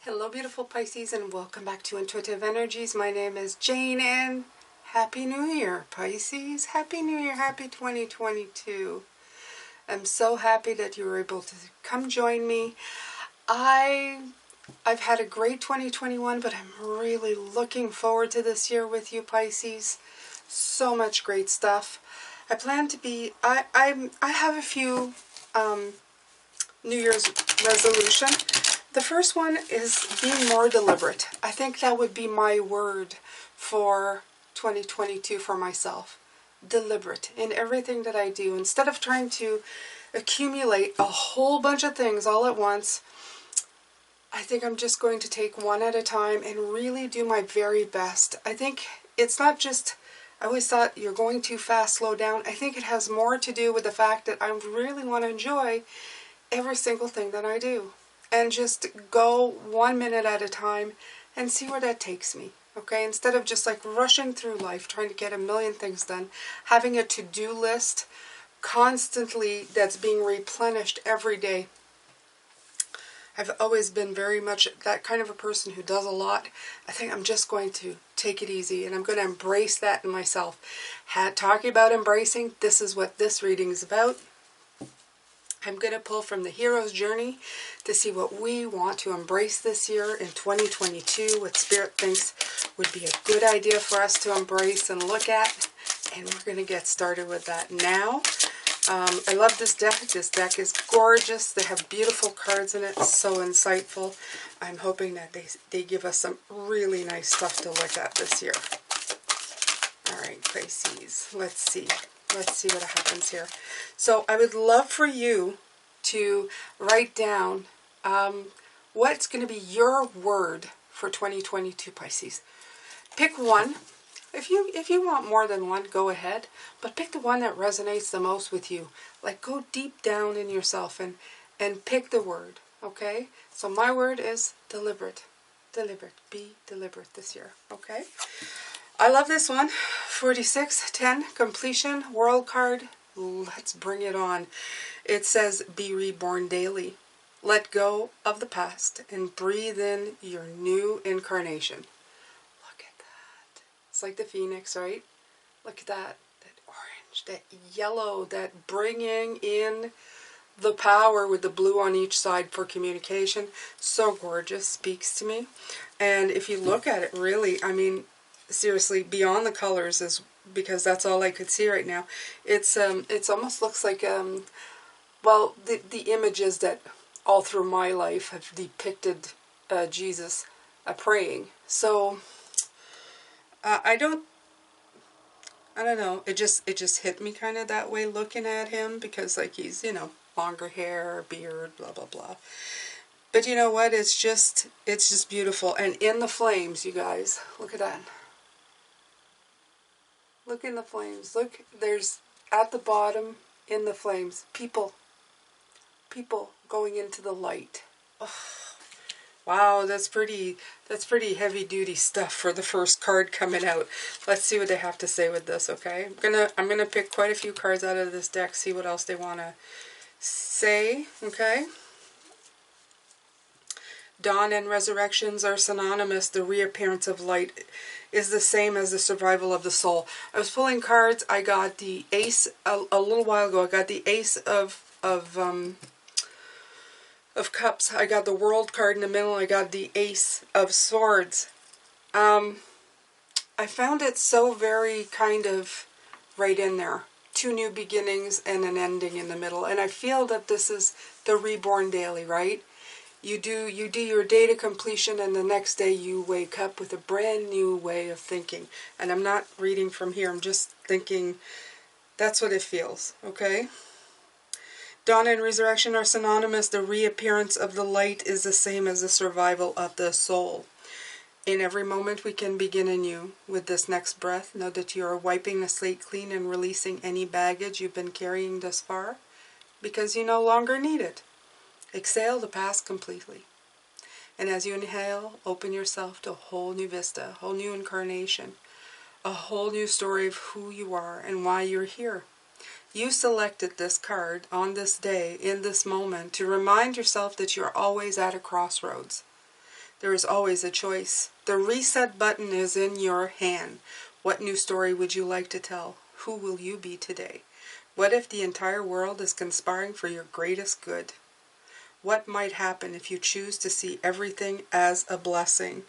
Hello beautiful Pisces, and welcome back to Intuitive Energies. My name is Jane and Happy New Year Pisces. Happy New Year, happy 2022. I'm so happy that you were able to come join me. I've had a great 2021, but I'm really looking forward to this year with you Pisces. So much great stuff. I plan to be, I have a few New Year's resolution. The first one is being more deliberate. I think that would be my word for 2022 for myself. Deliberate in everything that I do. Instead of trying to accumulate a whole bunch of things all at once, I think I'm just going to take one at a time and really do my very best. I think it's not just, I always thought you're going too fast, slow down. I think it has more to do with the fact that I really want to enjoy every single thing that I do. And just go 1 minute at a time and see where that takes me, okay? Instead of just like rushing through life, trying to get a million things done, having a to-do list constantly that's being replenished every day. I've always been very much that kind of a person who does a lot. I think I'm just going to take it easy, and I'm going to embrace that in myself. Talking about embracing, this is what this reading is about. I'm going to pull from the Hero's Journey to see what we want to embrace this year in 2022, what Spirit thinks would be a good idea for us to embrace and look at. And we're going to get started with that now. I love this deck. This deck is gorgeous. They have beautiful cards in it. So insightful. I'm hoping that they give us some really nice stuff to look at this year. All right, Pisces. Let's see. Let's see what happens here. So I would love for you to write down what's going to be your word for 2022, Pisces. Pick one. If you want more than one, go ahead. But pick the one that resonates the most with you. Like go deep down in yourself and pick the word. Okay? So my word is deliberate. Deliberate. Be deliberate this year. Okay? I love this one. 4610, completion, world card. Let's bring it on. It says, be reborn daily. Let go of the past and breathe in your new incarnation. Look at that. It's like the phoenix, right? Look at that. That orange, that yellow, that bringing in the power with the blue on each side for communication. So gorgeous. Speaks to me. And if you look at it, really, I mean, seriously, beyond the colors is because that's all I could see right now. It's almost looks like well, the images that all through my life have depicted Jesus praying. So I don't know. It just hit me kind of that way looking at him, because like he's, you know, longer hair, beard, blah blah blah. But you know what? It's just beautiful. And in the flames, you guys, look at that. Look in the flames. Look, there's at the bottom in the flames, people going into the light. Oh, wow, that's pretty heavy duty stuff for the first card coming out. Let's see what they have to say with this, okay? I'm gonna pick quite a few cards out of this deck, see what else they want to say, okay? Dawn and resurrections are synonymous. The reappearance of light is the same as the survival of the soul. I was pulling cards. I got the Ace a little while ago. I got the Ace of Cups. I got the World card in the middle. I got the Ace of Swords. I found it so very kind of right in there. Two new beginnings and an ending in the middle. And I feel that this is the reborn daily, right? You do your day to completion, and the next day you wake up with a brand new way of thinking. And I'm not reading from here, I'm just thinking that's what it feels, okay? Dawn and resurrection are synonymous. The reappearance of the light is the same as the survival of the soul. In every moment we can begin anew. With this next breath, know that you are wiping the slate clean and releasing any baggage you've been carrying thus far, because you no longer need it. Exhale the past completely. And as you inhale, open yourself to a whole new vista, a whole new incarnation, a whole new story of who you are and why you're here. You selected this card on this day, in this moment, to remind yourself that you're always at a crossroads. There is always a choice. The reset button is in your hand. What new story would you like to tell? Who will you be today? What if the entire world is conspiring for your greatest good? What might happen if you choose to see everything as a blessing?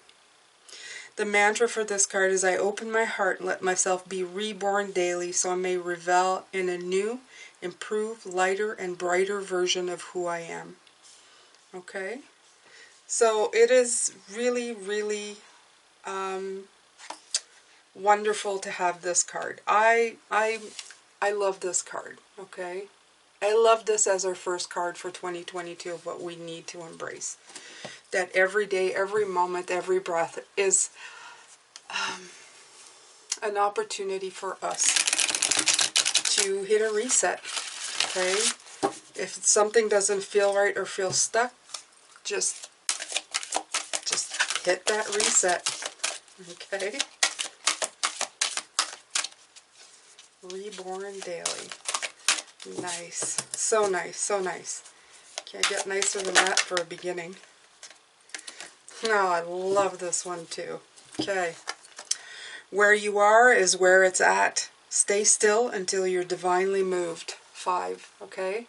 The mantra for this card is, I open my heart and let myself be reborn daily so I may revel in a new, improved, lighter, and brighter version of who I am. Okay? So it is really, really wonderful to have this card. I love this card, okay? I love this as our first card for 2022 of what we need to embrace. That every day, every moment, every breath is an opportunity for us to hit a reset, okay? If something doesn't feel right or feel stuck, just hit that reset, okay? Reborn daily. Nice. So nice, so nice. Can't get nicer than that for a beginning. No, I love this one too. Okay. Where you are is where it's at. Stay still until you're divinely moved. 5, okay?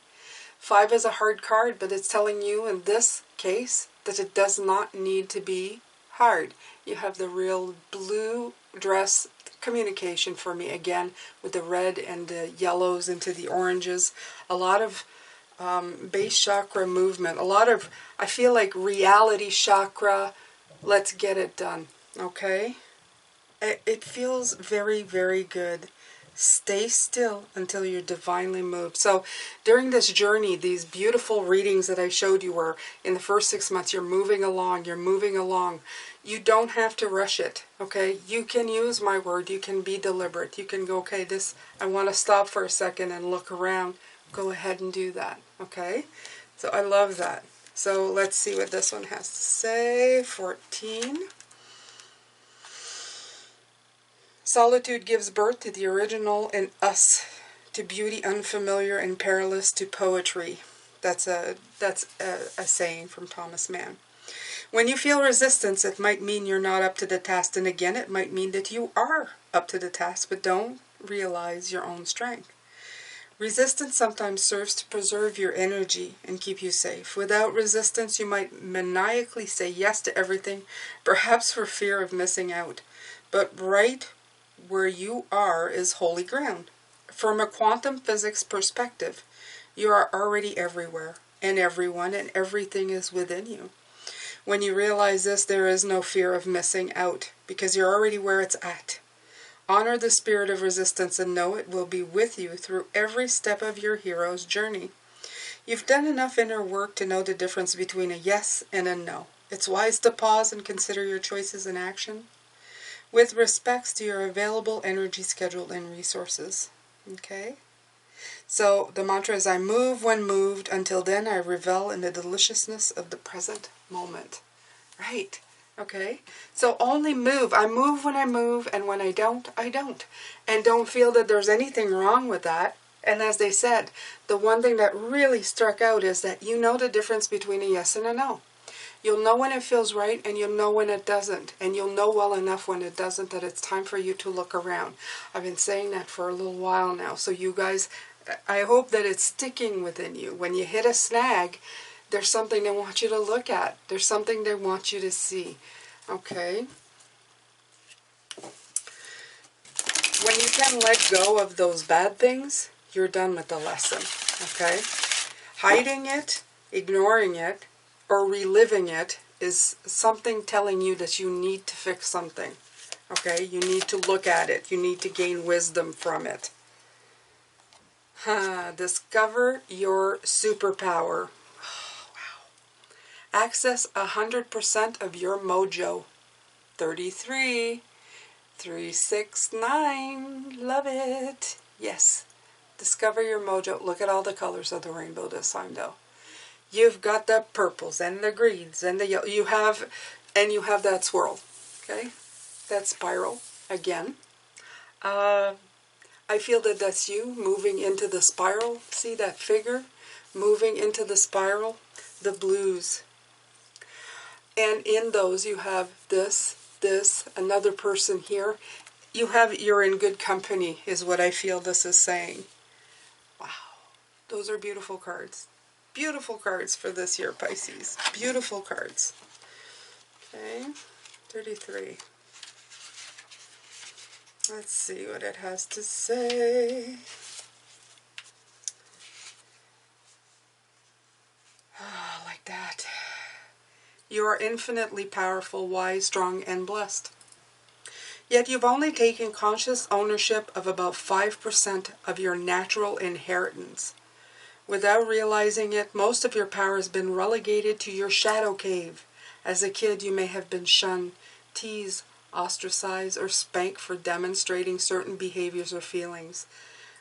5 is a hard card, but it's telling you in this case that it does not need to be hard. You have the real blue dress communication for me again with the red and the yellows into the oranges. A lot of base chakra movement. A lot of, I feel like reality chakra. Let's get it done. Okay? It feels very, very good. Stay still until you're divinely moved. So during this journey, these beautiful readings that I showed you were in the first 6 months, you're moving along, you're moving along. You don't have to rush it, okay? You can use my word, you can be deliberate. You can go, okay, this, I want to stop for a second and look around. Go ahead and do that, okay? So I love that. So let's see what this one has to say. 14. Solitude gives birth to the original in us, to beauty unfamiliar and perilous, to poetry. That's a saying from Thomas Mann. When you feel resistance, it might mean you're not up to the task, and again, it might mean that you are up to the task, but don't realize your own strength. Resistance sometimes serves to preserve your energy and keep you safe. Without resistance, you might maniacally say yes to everything, perhaps for fear of missing out. But right where you are is holy ground. From a quantum physics perspective, you are already everywhere, and everyone and everything is within you. When you realize this, there is no fear of missing out, because you're already where it's at. Honor the spirit of resistance and know it will be with you through every step of your hero's journey. You've done enough inner work to know the difference between a yes and a no. It's wise to pause and consider your choices and action with respects to your available energy schedule and resources. Okay? So the mantra is, I move when moved. Until then, I revel in the deliciousness of the present moment. Right. Okay? So only move. I move when I move, and when I don't, I don't. And don't feel that there's anything wrong with that. And as they said, the one thing that really struck out is that you know the difference between a yes and a no. You'll know when it feels right, and you'll know when it doesn't. And you'll know well enough when it doesn't that it's time for you to look around. I've been saying that for a little while now. So you guys, I hope that it's sticking within you. When you hit a snag, there's something they want you to look at. There's something they want you to see. Okay? When you can let go of those bad things, you're done with the lesson. Okay? Hiding it, ignoring it, or reliving it is something telling you that you need to fix something. Okay? You need to look at it. You need to gain wisdom from it. Discover your superpower. Oh, wow. Access 100% of your mojo. 33. 369. Love it. Yes. Discover your mojo. Look at all the colors of the rainbow this time, though. You've got the purples and the greens and the yellow. You have that swirl. Okay? That spiral. Again. I feel that that's you moving into the spiral. See that figure moving into the spiral? The blues. And in those you have this, another person here. You're in good company, is what I feel this is saying. Wow. Those are beautiful cards. Beautiful cards for this year, Pisces. Beautiful cards. Okay, 33. Let's see what it has to say. Oh, like that. You are infinitely powerful, wise, strong, and blessed. Yet you've only taken conscious ownership of about 5% of your natural inheritance. Without realizing it, most of your power has been relegated to your shadow cave. As a kid, you may have been shunned, teased, ostracized, or spanked for demonstrating certain behaviors or feelings.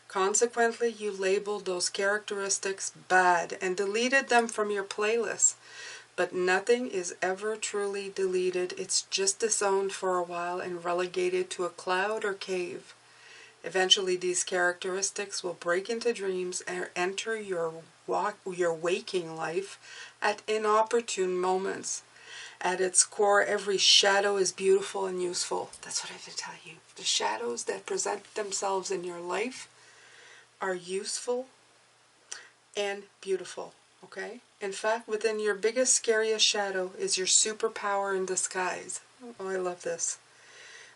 Consequently, you labeled those characteristics bad and deleted them from your playlist. But nothing is ever truly deleted. It's just disowned for a while and relegated to a cloud or cave. Eventually, these characteristics will break into dreams and enter your waking life at inopportune moments. At its core, every shadow is beautiful and useful. That's what I have to tell you. The shadows that present themselves in your life are useful and beautiful, okay? In fact, within your biggest, scariest shadow is your superpower in disguise. Oh, I love this.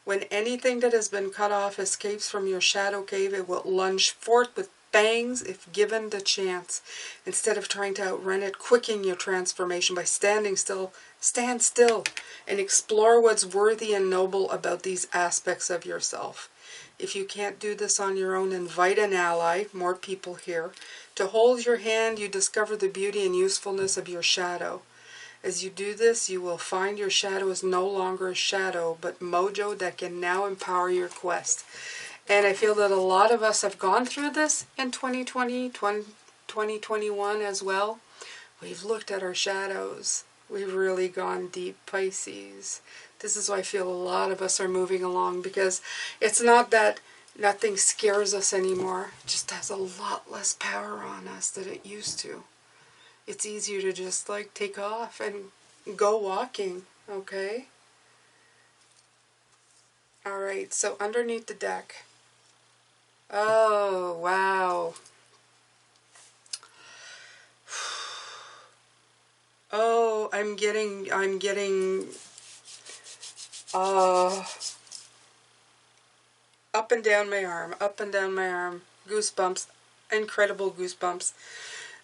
When anything that has been cut off escapes from your shadow cave, it will lunge forth with bangs if given the chance. Instead of trying to outrun it, quicken your transformation by standing still. Stand still and explore what's worthy and noble about these aspects of yourself. If you can't do this on your own, invite an ally, more people here, to hold your hand. You discover the beauty and usefulness of your shadow. As you do this, you will find your shadow is no longer a shadow, but mojo that can now empower your quest. And I feel that a lot of us have gone through this in 2020, 2021 as well. We've looked at our shadows. We've really gone deep, Pisces. This is why I feel a lot of us are moving along, because it's not that nothing scares us anymore. It just has a lot less power on us than it used to. It's easier to just like take off and go walking, okay? Alright, so underneath the deck. Oh, wow. Oh, I'm getting up and down my arm, goosebumps, incredible goosebumps.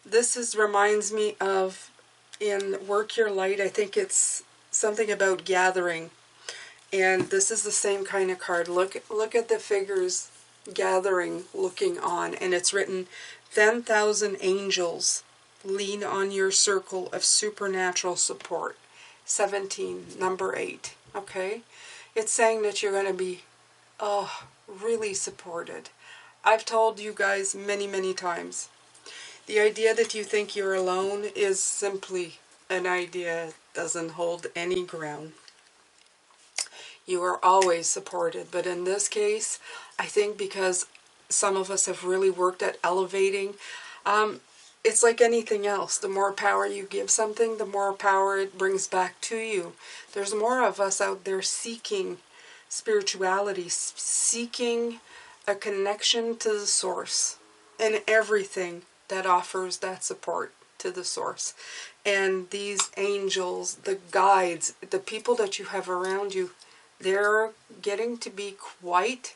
This reminds me of, in Work Your Light, I think it's something about gathering. And this is the same kind of card. Look at the figures gathering, looking on. And it's written, 10,000 angels lean on your circle of supernatural support. 17, number 8. Okay? It's saying that you're going to be, really supported. I've told you guys many, many times. The idea that you think you're alone is simply an idea. It doesn't hold any ground. You are always supported. But in this case, I think because some of us have really worked at elevating, it's like anything else. The more power you give something, the more power it brings back to you. There's more of us out there seeking spirituality, seeking a connection to the source and everything that offers that support to the source. And these angels, the guides, the people that you have around you, they're getting to be quite,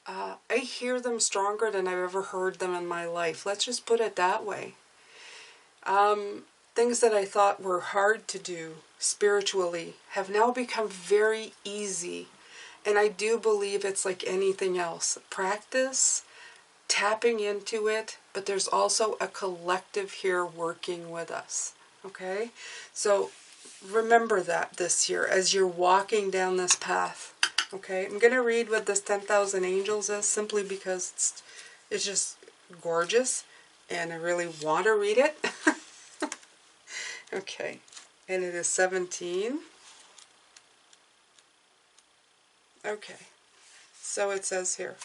I hear them stronger than I've ever heard them in my life. Let's just put it that way. Things that I thought were hard to do spiritually have now become very easy. And I do believe it's like anything else. Practice, tapping into it, but there's also a collective here working with us. Okay? So remember that this year as you're walking down this path. Okay? I'm going to read what this 10,000 angels is, simply because it's just gorgeous and I really want to read it. Okay. And it is 17. Okay. So it says here.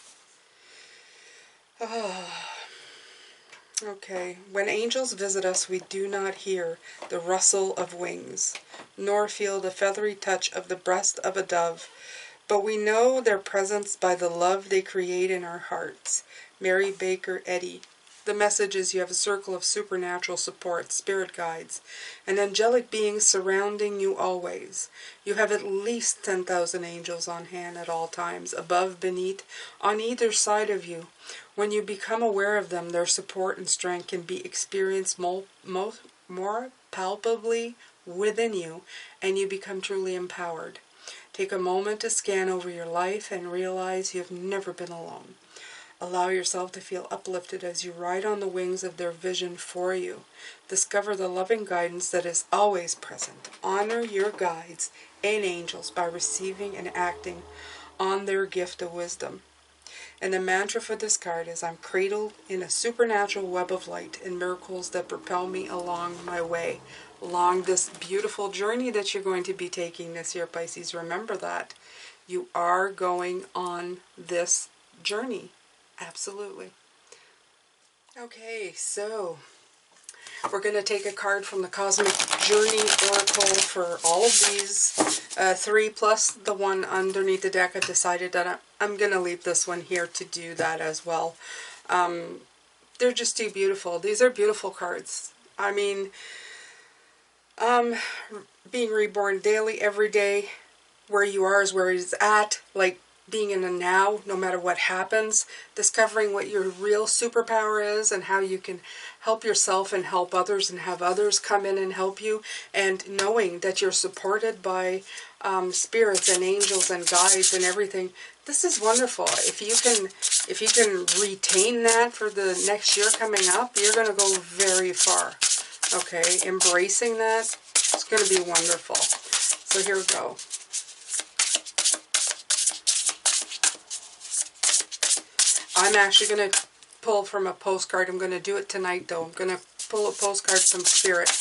Okay, when angels visit us, we do not hear the rustle of wings, nor feel the feathery touch of the breast of a dove, but we know their presence by the love they create in our hearts. Mary Baker Eddy. The message is you have a circle of supernatural support, spirit guides, and angelic beings surrounding you always. You have at least 10,000 angels on hand at all times, above, beneath, on either side of you. When you become aware of them, their support and strength can be experienced more palpably within you, and you become truly empowered. Take a moment to scan over your life and realize you have never been alone. Allow yourself to feel uplifted as you ride on the wings of their vision for you. Discover the loving guidance that is always present. Honor your guides and angels by receiving and acting on their gift of wisdom. And the mantra for this card is, I'm cradled in a supernatural web of light and miracles that propel me along my way, along this beautiful journey that you're going to be taking this year, Pisces. Remember that. You are going on this journey. Absolutely. Okay, so we're going to take a card from the Cosmic Journey Oracle for all of these three, plus the one underneath the deck. I've decided that I'm going to leave this one here to do that as well. They're just too beautiful. These are beautiful cards. I mean, being reborn daily, every day, where you are is where it's at, like being in the now, no matter what happens, discovering what your real superpower is and how you can help yourself and help others and have others come in and help you, and knowing that you're supported by spirits and angels and guides and everything. This is wonderful. If you can retain that for the next year coming up, you're going to go very far. Okay, embracing that, it's going to be wonderful. So here we go. I'm actually going to pull from a postcard. I'm going to do it tonight, though. I'm going to pull a postcard from Spirit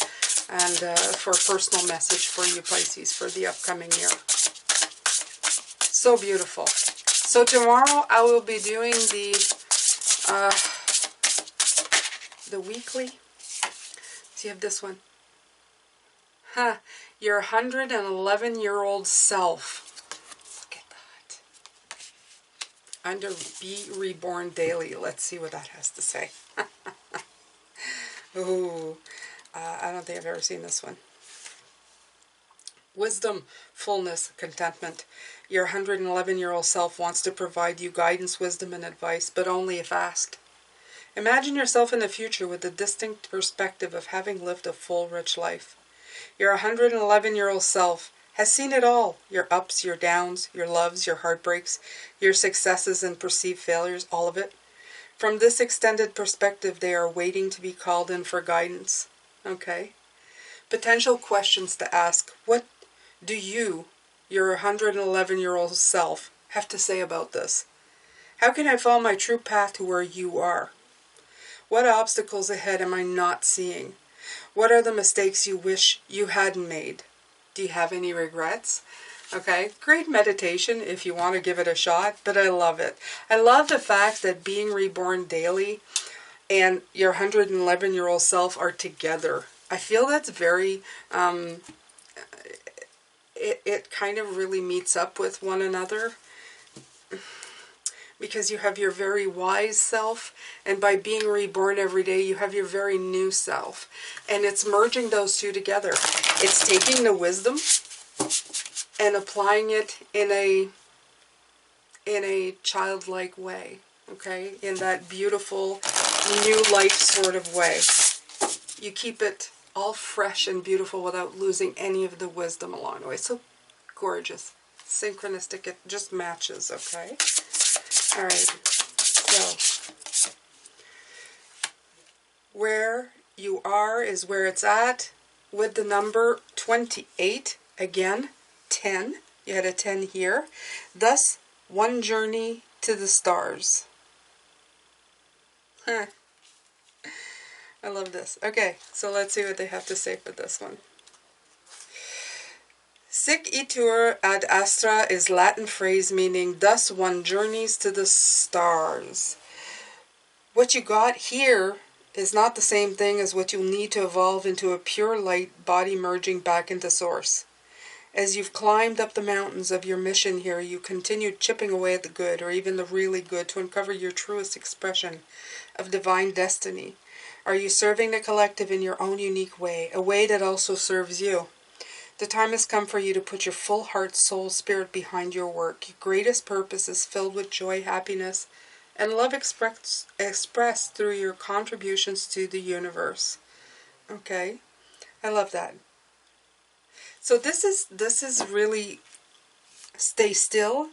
and for a personal message for you, Pisces, for the upcoming year. So beautiful. So tomorrow I will be doing the weekly. So you have this one. Your 111-year-old self. Under Be Reborn Daily. Let's see what that has to say. Ooh, I don't think I've ever seen this one. Wisdom, fullness, contentment. Your 111-year-old self wants to provide you guidance, wisdom, and advice, but only if asked. Imagine yourself in the future with the distinct perspective of having lived a full, rich life. Your 111-year-old self has seen it all, your ups, your downs, your loves, your heartbreaks, your successes and perceived failures, all of it. From this extended perspective, they are waiting to be called in for guidance. Okay? Potential questions to ask. What do you, your 111-year-old self, have to say about this? How can I follow my true path to where you are? What obstacles ahead am I not seeing? What are the mistakes you wish you hadn't made? Do you have any regrets? Okay, great meditation if you want to give it a shot, but I love it. I love the fact that Being Reborn Daily and your 111-year-old self are together. I feel that's very, it kind of really meets up with one another, because you have your very wise self, and by being reborn every day, you have your very new self. And it's merging those two together. It's taking the wisdom and applying it in a childlike way, okay? In that beautiful new life sort of way. You keep it all fresh and beautiful without losing any of the wisdom along the way. So gorgeous. Synchronistic, it just matches, okay? All right, so where you are is where it's at, with the number 28, again, 10, you had a 10 here, thus one journey to the stars. I love this. Okay, so let's see what they have to say for this one. Sic itur ad astra is Latin phrase meaning thus one journeys to the stars. What you got here is not the same thing as what you'll need to evolve into a pure light body merging back into source. As you've climbed up the mountains of your mission here, you continue chipping away at the good, or even the really good, to uncover your truest expression of divine destiny. Are you serving the collective in your own unique way, a way that also serves you? The time has come for you to put your full heart, soul, spirit behind your work. Your greatest purpose is filled with joy, happiness, and love expressed through your contributions to the universe. Okay? I love that. So this is really stay still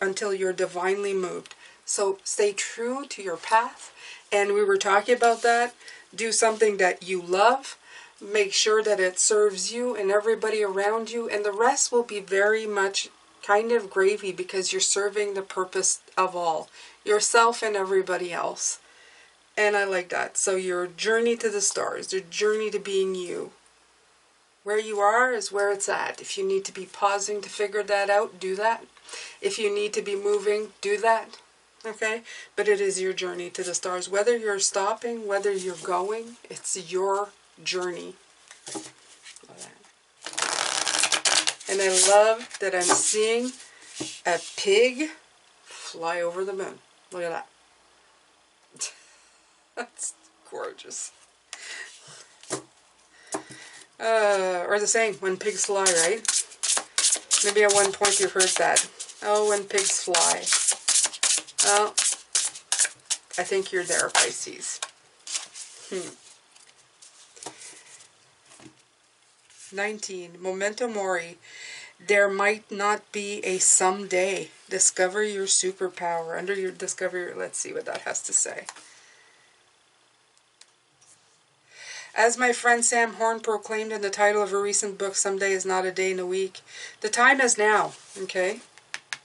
until you're divinely moved. So stay true to your path. And we were talking about that. Do something that you love. Make sure that it serves you and everybody around you. And the rest will be very much kind of gravy, because you're serving the purpose of all. Yourself and everybody else. And I like that. So your journey to the stars. Your journey to being you. Where you are is where it's at. If you need to be pausing to figure that out, do that. If you need to be moving, do that. Okay? But it is your journey to the stars. Whether you're stopping, whether you're going, it's your journey. And I love that I'm seeing a pig fly over the moon. Look at that. That's gorgeous. Or the saying, when pigs fly, right? Maybe at one point you've heard that. Oh, when pigs fly. Well, I think you're there, Pisces. 19. Memento Mori. There might not be a someday. Discover your superpower. Under your discover, let's see what that has to say. As my friend Sam Horn proclaimed in the title of a recent book, Someday is not a day in a week. The time is now, okay?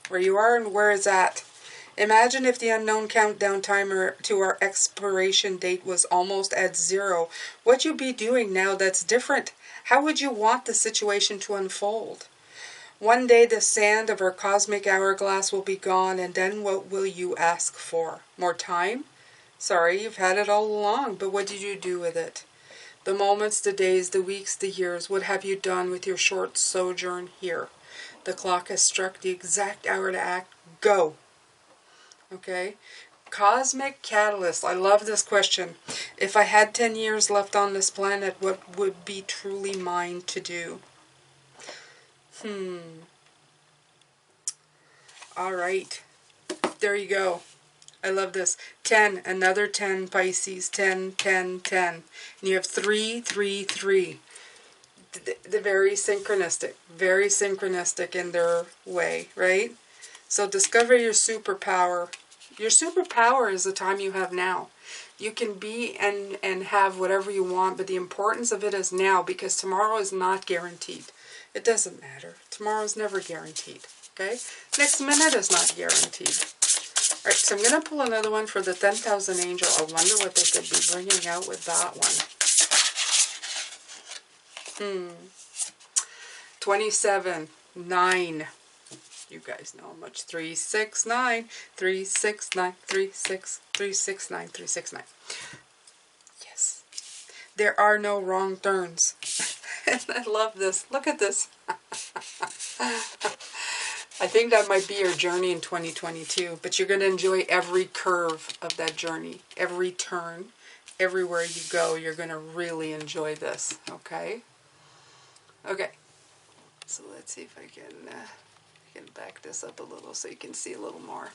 Where you are and where it's at. Imagine if the unknown countdown timer to our expiration date was almost at 0. What you'd be doing now that's different? How would you want the situation to unfold? One day the sand of our cosmic hourglass will be gone, and then what will you ask for? More time? Sorry, you've had it all along, but what did you do with it? The moments, the days, the weeks, the years, what have you done with your short sojourn here? The clock has struck the exact hour to act. Go. Okay? Cosmic catalyst. I love this question. If I had 10 years left on this planet, what would be truly mine to do? All right. There you go. I love this. 10, another 10, Pisces. 10, 10, 10. And you have 3, 3, 3. The very synchronistic in their way, right? So discover your superpower. Your superpower is the time you have now. You can be and have whatever you want, but the importance of it is now, because tomorrow is not guaranteed. It doesn't matter. Tomorrow is never guaranteed. Okay? Next minute is not guaranteed. Alright, so I'm going to pull another one for the 10,000 Angel. I wonder what they could be bringing out with that one. 27, 9. You guys know how much. 3, 6, 9. 3, 6, 9. 3, 6, 3, 6, 9. 3, 6, 9. Yes. There are no wrong turns. And I love this. Look at this. I think that might be your journey in 2022, but you're going to enjoy every curve of that journey, every turn, everywhere you go. You're going to really enjoy this, okay? Okay, so let's see if I can back this up a little so you can see a little more.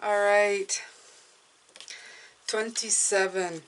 All right, 27.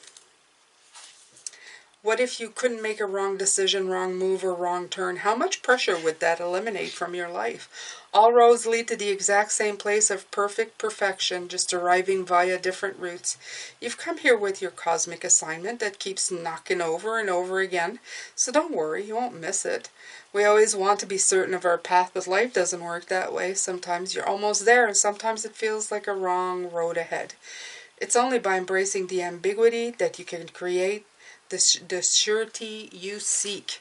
What if you couldn't make a wrong decision, wrong move, or wrong turn? How much pressure would that eliminate from your life? All roads lead to the exact same place of perfect perfection, just arriving via different routes. You've come here with your cosmic assignment that keeps knocking over and over again, so don't worry, you won't miss it. We always want to be certain of our path, but life doesn't work that way. Sometimes you're almost there, and sometimes it feels like a wrong road ahead. It's only by embracing the ambiguity that you can create the surety you seek.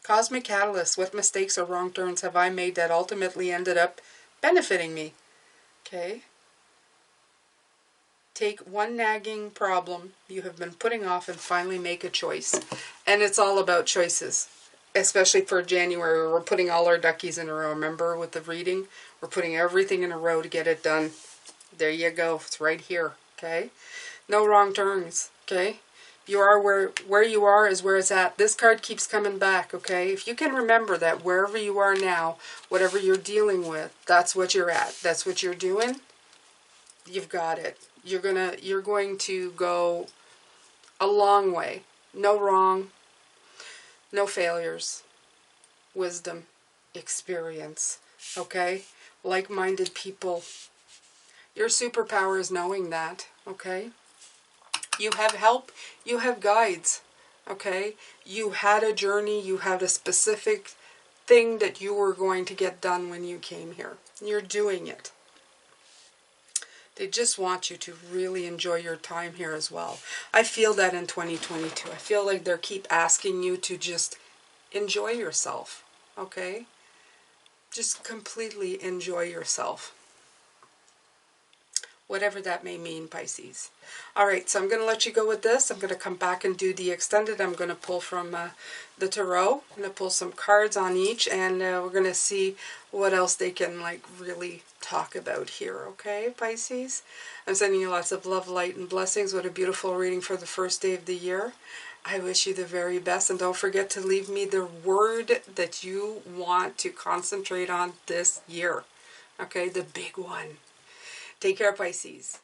Cosmic catalyst. What mistakes or wrong turns have I made that ultimately ended up benefiting me? Okay. Take one nagging problem you have been putting off and finally make a choice. And it's all about choices. Especially for January, we're putting all our duckies in a row. Remember with the reading? We're putting everything in a row to get it done. There you go. It's right here. Okay? No wrong turns. Okay? You are where you are is where it's at. This card keeps coming back. Okay? If you can remember that wherever you are now, whatever you're dealing with, that's what you're at. That's what you're doing. You've got it. You're going to go a long way. No wrong, no failures, wisdom, experience, okay? Like-minded people. Your superpower is knowing that, okay? You have help, you have guides, okay? You had a journey, you had a specific thing that you were going to get done when you came here. You're doing it. They just want you to really enjoy your time here as well. I feel that in 2022. I feel like they keep asking you to just enjoy yourself, okay? Just completely enjoy yourself. Whatever that may mean, Pisces. All right, so I'm going to let you go with this. I'm going to come back and do the extended. I'm going to pull from the tarot. I'm going to pull some cards on each, and we're going to see what else they can like really talk about here, okay, Pisces? I'm sending you lots of love, light, and blessings. What a beautiful reading for the first day of the year. I wish you the very best, and don't forget to leave me the word that you want to concentrate on this year, okay, the big one. Take care, Pisces.